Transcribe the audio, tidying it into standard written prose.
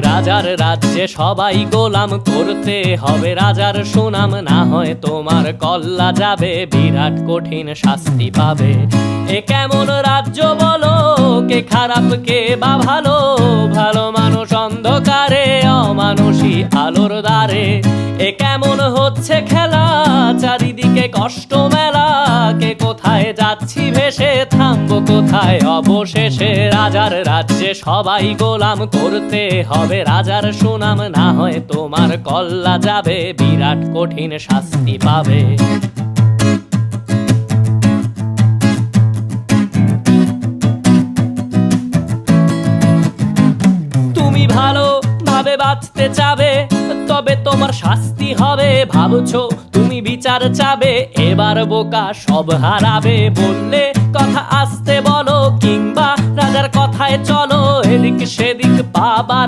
রাজার রাজ্যে সবাই গোলাম, করতে হবে রাজার সুনাম, না হয় তোমার কল্লা যাবে, বিরাট কঠিন শাস্তি পাবে। এ কেমন রাজ্য বলো, কে খারাপ কে বা ভালো, ভালো মানুষ অন্ধকারে, অমানুষী আলোর দ্বারে। এ কেমন হচ্ছে খেলা, চারিদিকে কষ্ট মেলা, কে কোথায় যাচ্ছি ভেসে, থামবো কোথায় অবশেষে। রাজার রাজ্যে সবাই গোলাম, করতে হবে রাজার সুনাম, না হয় তোমার কল্লা যাবে, বিরাট কঠিন শাস্তি পাবে। তুমি ভালো ভাবে বাঁচতে চাবে, তবে তোমার শাস্তি হবে। ভাবছো তুমি বিচার চাবে, এবার বোকা সব হারাবে। বললে কথা আসতে বলো, কিংবা রাজার কথায় চলো, এদিক সেদিক বাবা